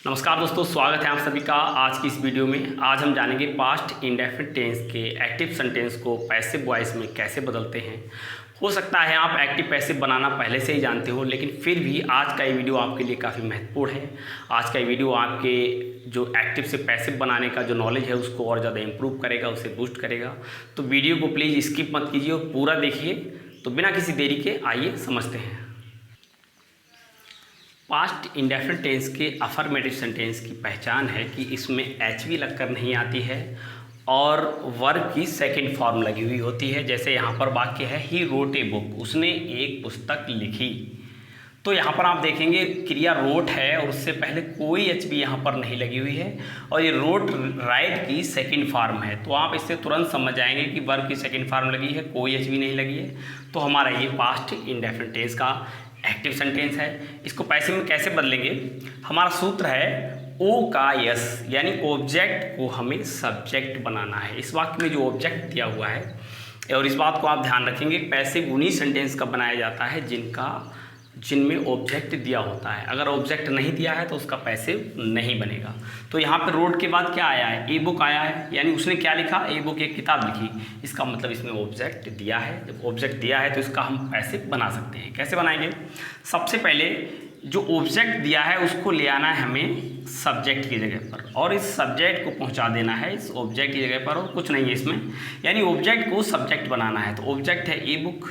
नमस्कार दोस्तों, स्वागत है आप सभी का आज की इस वीडियो में। आज हम जानेंगे पास्ट इंडेफिनिट टेंस के एक्टिव सेंटेंस को पैसिव वॉइस में कैसे बदलते हैं। हो सकता है आप एक्टिव पैसिव बनाना पहले से ही जानते हो, लेकिन फिर भी आज का ये वीडियो आपके लिए काफ़ी महत्वपूर्ण है। आज का ये वीडियो आपके जो एक्टिव से पैसिव बनाने का जो नॉलेज है उसको और ज़्यादा इम्प्रूव करेगा, उसे बूस्ट करेगा। तो वीडियो को प्लीज़ स्किप मत कीजिए और पूरा देखिए। तो बिना किसी देरी के आइए समझते हैं। पास्ट इंडेफिनिट टेंस के अफर्मेटिव सेंटेंस की पहचान है कि इसमें एचवी लगकर नहीं आती है और वर्ब की सेकंड फॉर्म लगी हुई होती है। जैसे यहाँ पर वाक्य है ही रोट ए बुक, उसने एक पुस्तक लिखी। तो यहाँ पर आप देखेंगे क्रिया रोट है और उससे पहले कोई एचवी यहाँ पर नहीं लगी हुई है और ये रोट राइट की सेकंड फॉर्म है। तो आप इससे तुरंत समझ जाएंगे कि वर्ब की सेकंड फॉर्म लगी है, कोई एचवी नहीं लगी है। तो हमारा ये पास्ट इंडेफिनिट टेंस का एक्टिव सेंटेंस है। इसको पैसिव में कैसे बदलेंगे? हमारा सूत्र है ओ का यस, यानी ऑब्जेक्ट को हमें सब्जेक्ट बनाना है। इस वाक्य में जो ऑब्जेक्ट दिया हुआ है, और इस बात को आप ध्यान रखेंगे, पैसिव उन्हीं सेंटेंस का बनाया जाता है जिनमें ऑब्जेक्ट दिया होता है। अगर ऑब्जेक्ट नहीं दिया है तो उसका पैसिव नहीं बनेगा। तो यहाँ पर रोड के बाद क्या आया है? ए बुक आया है, यानी उसने क्या लिखा? ए बुक, एक किताब लिखी। इसका मतलब इसमें ऑब्जेक्ट दिया है। जब ऑब्जेक्ट दिया है तो इसका हम पैसिव बना सकते हैं। कैसे बनाएंगे? सबसे पहले जो ऑब्जेक्ट दिया है उसको ले आना है हमें सब्जेक्ट की जगह पर, और इस सब्जेक्ट को पहुंचा देना है इस ऑब्जेक्ट की जगह पर, और कुछ नहीं है इसमें। यानी ऑब्जेक्ट को सब्जेक्ट बनाना है। तो ऑब्जेक्ट है ए बुक,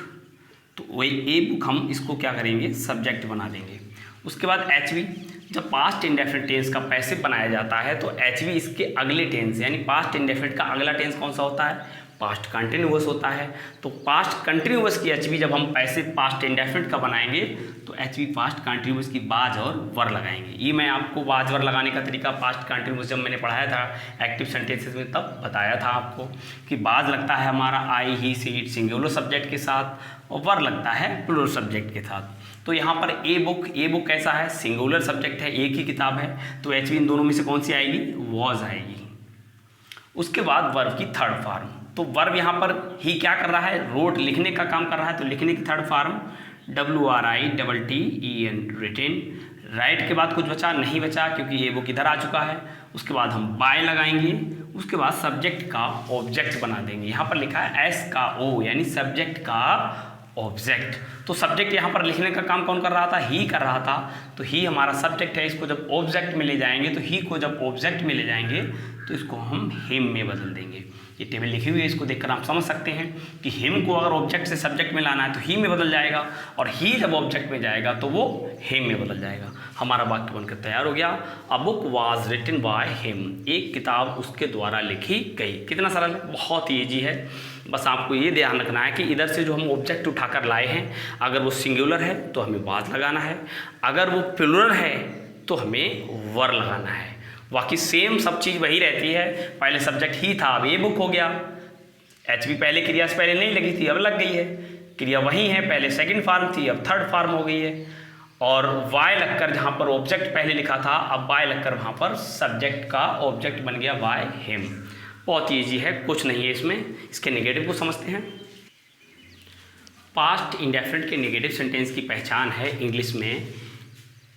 तो वही ए बुक हम इसको क्या करेंगे? सब्जेक्ट बना देंगे। उसके बाद एचवी, जब पास्ट इंडेफिनिट टेंस का पैसिव बनाया जाता है तो एचवी इसके अगले टेंस, यानी पास्ट इंडेफिनिट का अगला टेंस कौन सा होता है? पास्ट कंटिन्यूअस होता है। तो पास्ट कंटिन्यूअस की एचवी जब हम पैसिव पास्ट इंडेफिनिट का बनाएंगे तो एचवी पास्ट कंटिन्यूअस की बाज और वर लगाएंगे। ये मैं आपको बाज वर लगाने का तरीका पास्ट कंटिन्यूअस जब मैंने पढ़ाया था एक्टिव सेंटेंसेस में तब बताया था आपको कि बाज लगता है हमारा आई ही सी इट सिंगुलर सब्जेक्ट के साथ, और वर लगता है प्लूरल सब्जेक्ट के साथ। तो यहाँ पर ए बुक कैसा है? सिंगुलर सब्जेक्ट है, एक ही किताब है। तो एचवी इन दोनों में से कौन सी आएगी? वॉज आएगी। उसके बाद वर्ब की थर्ड फॉर्म, तो वर्ब यहाँ पर ही क्या कर रहा है? रोट, लिखने का काम कर रहा है। तो लिखने की third form WRITTEN, written. Write के बाद कुछ बचा? नहीं बचा, क्योंकि ये बुक इधर आ चुका है। उसके बाद हम बाय लगाएंगे। उसके बाद सब्जेक्ट का ऑब्जेक्ट बना देंगे। यहाँ पर लिखा है एस का ओ, यानी सब्जेक्ट का ऑब्जेक्ट। तो सब्जेक्ट यहाँ पर लिखने का काम कौन कर रहा था? ही कर रहा था। तो ही हमारा सब्जेक्ट है। इसको जब ऑब्जेक्ट में ले जाएंगे, तो ही को जब ऑब्जेक्ट में ले जाएंगे तो इसको हम हिम में बदल देंगे। ये टेबल लिखी हुई है, इसको देखकर आप समझ सकते हैं कि हिम को अगर ऑब्जेक्ट से सब्जेक्ट में लाना है तो ही में बदल जाएगा, और ही जब ऑब्जेक्ट में जाएगा तो वो हिम में बदल जाएगा। हमारा वाक्य बनकर तैयार हो गया। A book was written by him, एक किताब उसके द्वारा लिखी गई। कितना सरल है, बहुत ही ईजी है। बस आपको ये ध्यान रखना है कि इधर से जो हम ऑब्जेक्ट उठाकर लाए हैं, अगर वो सिंगुलर है तो हमें बाज लगाना है, अगर वो प्लूरल है तो हमें वर लगाना है। बाकी सेम सब चीज़ वही रहती है। पहले सब्जेक्ट ही था, अब ए बुक हो गया। एचवी पहले क्रिया से पहले नहीं लगी थी, अब लग गई है। क्रिया वही है, पहले सेकंड फॉर्म थी, अब थर्ड फॉर्म हो गई है। और वाई लगकर जहाँ पर ऑब्जेक्ट पहले लिखा था, अब वाई लगकर वहाँ पर सब्जेक्ट का ऑब्जेक्ट बन गया वाई हिम। बहुत ईजी है, कुछ नहीं है इसमें। इसके नेगेटिव को समझते हैं। पास्ट इंडेफिनिट के नेगेटिव सेंटेंस की पहचान है इंग्लिश में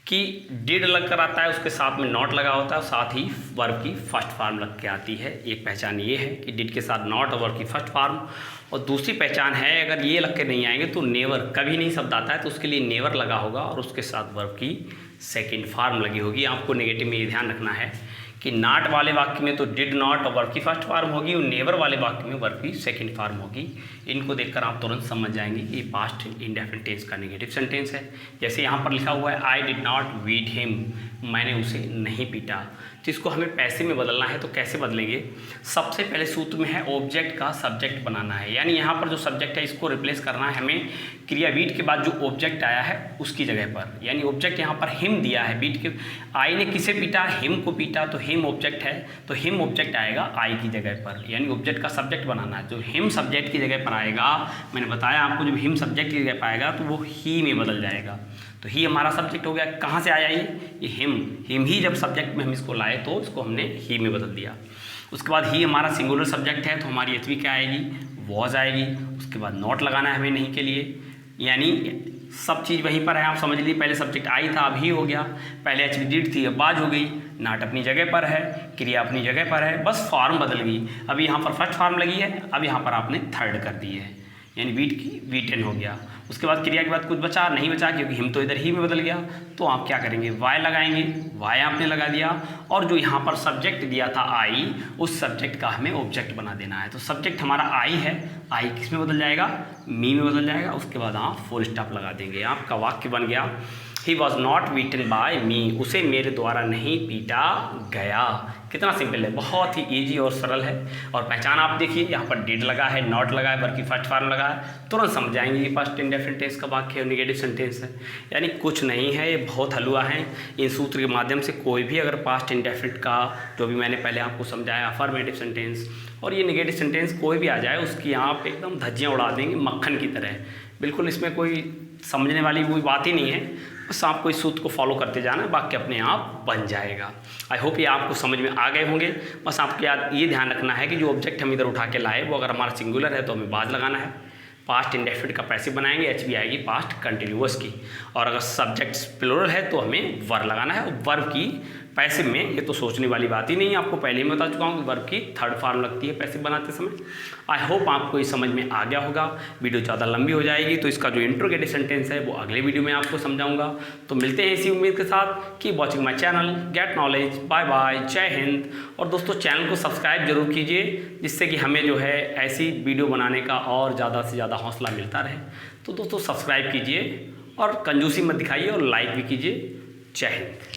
कि डिड लग कर आता है, उसके साथ में नॉट लगा होता है, और साथ ही वर्ब की फर्स्ट फॉर्म लग के आती है। एक पहचान ये है कि डिड के साथ नॉट और वर्ब की फर्स्ट फॉर्म। और दूसरी पहचान है, अगर ये लग के नहीं आएंगे तो नेवर, कभी नहीं शब्द आता है तो उसके लिए नेवर लगा होगा और उसके साथ वर्ब की सेकेंड फॉर्म लगी होगी। आपको नेगेटिव में ये ध्यान रखना है कि नॉट वाले वाक्य में तो डिड नॉट और वर्ब की फर्स्ट फॉर्म होगी, और नेवर वाले वाक्य में वर्ब की सेकंड फॉर्म होगी। इनको देखकर आप तुरंत समझ जाएंगे कि ये पास्ट इंडेफिनिट टेंस का नेगेटिव सेंटेंस है। जैसे यहाँ पर लिखा हुआ है I did not beat him, मैंने उसे नहीं पीटा। तो इसको हमें पैसिव में बदलना है। तो कैसे बदलेंगे? सबसे पहले सूत्र में है ऑब्जेक्ट का सब्जेक्ट बनाना है, यानी यहाँ पर जो सब्जेक्ट है इसको रिप्लेस करना है हमें क्रिया बीट के बाद जो ऑब्जेक्ट आया है उसकी जगह पर। यानी ऑब्जेक्ट यहाँ पर हिम दिया है, बीट के आई ने किसे पीटा? हिम को पीटा। तो हिम ऑब्जेक्ट है, तो हिम ऑब्जेक्ट आएगा आई की जगह पर, यानी ऑब्जेक्ट का सब्जेक्ट बनाना है। जो हिम सब्जेक्ट की जगह पर आएगा, मैंने बताया आपको, जब हिम सब्जेक्ट की जगह पर आएगा तो वो ही में बदल जाएगा। तो ही हमारा सब्जेक्ट हो गया। कहाँ से आया ये हिम ही जब सब्जेक्ट में हम इसको लाए तो इसको हमने ही में बदल दिया। उसके बाद ही हमारा सिंगुलर सब्जेक्ट है, तो हमारी एचवी क्या आएगी? वॉज आएगी। उसके बाद नॉट लगाना है हमें नहीं के लिए, यानी सब चीज़ वहीं पर है, आप समझ लीजिए। पहले सब्जेक्ट आई था, अब ही हो गया। पहले HV डिड थी, अब बाज हो गई। नाट अपनी जगह पर है, क्रिया अपनी जगह पर है, बस फॉर्म बदल गई। अब यहाँ पर फर्स्ट फॉर्म लगी है, अब यहाँ पर आपने थर्ड कर दी है, यानी वीट की V10 हो गया। उसके बाद क्रिया के बाद कुछ बचा नहीं बचा, क्योंकि हिम तो इधर ही में बदल गया। तो आप क्या करेंगे, वाई लगाएंगे, वाई आपने लगा दिया। और जो यहाँ पर सब्जेक्ट दिया था आई, उस सब्जेक्ट का हमें ऑब्जेक्ट बना देना है। तो सब्जेक्ट हमारा आई है, आई किस में बदल जाएगा, मी में बदल जाएगा। उसके बाद आप फुल स्टॉप लगा देंगे, आपका वाक्य बन गया he was not beaten by me, उसे मेरे द्वारा नहीं पीटा गया। कितना सिंपल है, बहुत ही ईजी और सरल है। और पहचान आप देखिए, यहाँ पर डिड लगा है, नॉट लगा है, वर्ब की फर्स्ट फॉर्म लगा है, तुरंत समझ जाएंगे कि पास्ट इंडेफिनिट टेंस का वाक्य है, नेगेटिव सेंटेंस है। यानी कुछ नहीं है, ये बहुत हलवा है। इन सूत्र के माध्यम से कोई भी अगर पास्ट इंडेफिनिट का, जो भी मैंने पहले आपको समझाया, अफर्मेटिव सेंटेंस और ये नेगेटिव सेंटेंस कोई भी आ जाए, उसकी आप एकदम धज्जियाँ उड़ा देंगे मक्खन की तरह। बिल्कुल इसमें कोई समझने वाली कोई बात ही नहीं है, बस आपको इस सूत्र को फॉलो करते जाना, वाक्य अपने आप बन जाएगा। आई होप ये आपको समझ में आ गए होंगे। बस आपको याद ये ध्यान रखना है कि जो ऑब्जेक्ट हम इधर उठा के लाए, वो अगर हमारा सिंगुलर है तो हमें बाज लगाना है। पास्ट इंडेफिनिट का पैसिव बनाएंगे, HV आएगी पास्ट कंटिन्यूअस की। और अगर सब्जेक्ट प्लूरल है तो हमें वर्ब लगाना है। वर्ब की पैसिव में ये तो सोचने वाली बात ही नहीं है, आपको पहले ही बता चुका हूँ कि वर्ब की थर्ड फॉर्म लगती है पैसिव बनाते समय। आई होप आपको ये समझ में आ गया होगा। वीडियो ज़्यादा लंबी हो जाएगी तो इसका जो इंट्रोगेटिव सेंटेंस है वो अगले वीडियो में आपको समझाऊंगा। तो मिलते हैं इसी उम्मीद के साथ। Keep watching my channel, get knowledge. Bye bye, Jai Hind. और दोस्तों चैनल को सब्सक्राइब जरूर कीजिए, जिससे कि हमें जो है ऐसी वीडियो बनाने का और ज़्यादा से ज़्यादा हौसला मिलता रहे। तो दोस्तों सब्सक्राइब कीजिए और कंजूसी मत दिखाइए और लाइक भी कीजिए। जय हिंद।